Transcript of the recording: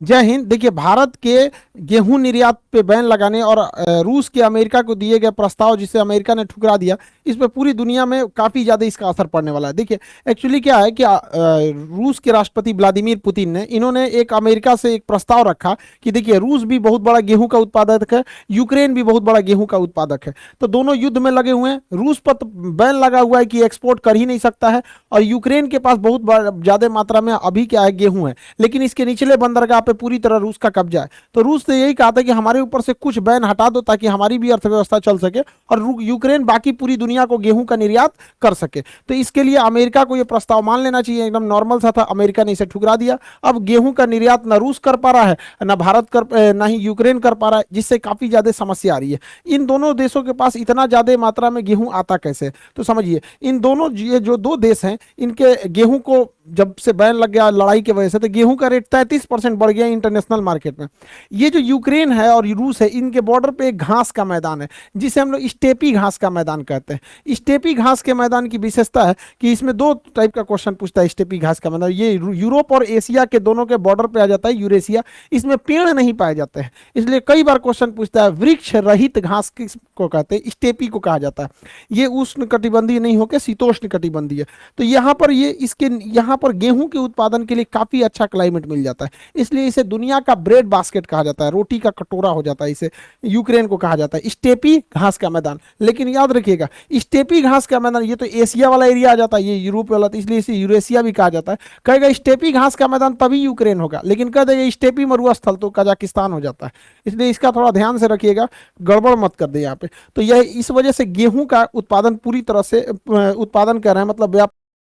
जय हिंद। देखिए, भारत के गेहूं निर्यात पे बैन लगाने और रूस के अमेरिका को दिए गए प्रस्ताव जिसे अमेरिका ने ठुकरा दिया, इस पे पूरी दुनिया में काफी ज्यादा इसका असर पड़ने वाला है। देखिए, एक्चुअली क्या है कि रूस के राष्ट्रपति व्लादिमीर पुतिन ने इन्होंने एक अमेरिका से एक प्रस्ताव रखा कि देखिए, रूस भी बहुत बड़ा गेहूं का उत्पादक है, यूक्रेन भी बहुत बड़ा गेहूं का उत्पादक है, तो दोनों युद्ध में लगे हुए हैं। रूस पर तो बैन लगा हुआ है कि एक्सपोर्ट कर ही नहीं सकता है, और यूक्रेन के पास बहुत ज्यादा मात्रा में अभी क्या है, गेहूं है, लेकिन इसके निचले बंदरगाह पे पूरी तरह रूस का कब्जा है। तो रूस ने यही कहा था कि हमारे ऊपर से कुछ बैन हटा दो ताकि हमारी भी अर्थव्यवस्था चल सके और यूक्रेन बाकी पूरी दुनिया को गेहूं का निर्यात कर सके। तो इसके लिए अमेरिका को यह प्रस्ताव मान लेना चाहिए, एकदम नॉर्मल सा था, अमेरिका ने इसे ठुकरा दिया। अब गेहूं का निर्यात ना रूस कर पा रहा है, ना भारत कर, ना ही यूक्रेन कर पा रहा है, जिससे काफी ज्यादा समस्या आ रही है। इन दोनों देशों के पास इतना ज्यादा मात्रा में गेहूं आता कैसे? तो समझिए, इन दोनों ये जो दो देश हैं, इनके गेहूं को जब से बैन लग गया लड़ाई की वजह से, तो गेहूं का रेट 33% बढ़ गया इंटरनेशनल मार्केट में। ये जो यूक्रेन है और रूस है, इनके बॉर्डर पे एक घास का मैदान है जिसे हम लोग स्टेपी घास का मैदान कहते हैं। स्टेपी घास के मैदान की विशेषता है कि इसमें दो टाइप का क्वेश्चन पूछता है। स्टेपी घास का मैदान ये यूरोप और एशिया के दोनों के बॉर्डर पे आ जाता है, यूरेशिया। इसमें पेड़ नहीं पाए जाते हैं, इसलिए कई बार क्वेश्चन पूछता है वृक्ष रहित घास किसको कहते हैं? स्टेपी को कहा जाता है। ये उष्ण कटिबंधीय नहीं होकर शीतोष्ण कटिबंधीय। तो यहाँ पर ये इसके यहाँ पर गेहूं के उत्पादन के लिए काफी अच्छा क्लाइमेट मिल जाता है, इसलिए इसे दुनिया का ब्रेड बास्केट कहा जाता है, रोटी का कटोरा हो जाता है। इसे यूक्रेन को कहा जाता है स्टेपी घास का मैदान। लेकिन याद रखिएगा, स्टेपी घास का मैदान ये तो एशिया वाला एरिया आ जाता है, ये यूरोप वाला, तो इसलिए इसे यूरेशिया भी कहा जाता है। कहेगा स्टेपी घास का मैदान तभी यूक्रेन होगा, लेकिन कह देगा स्टेपी मरुस्थल तो कजाकिस्तान हो जाता है। इसलिए इसका थोड़ा ध्यान से रखिएगा, गड़बड़ मत कर दे यहाँ पे। तो यह इस वजह से गेहूं का उत्पादन पूरी तरह से उत्पादन कर रहे हैं, मतलब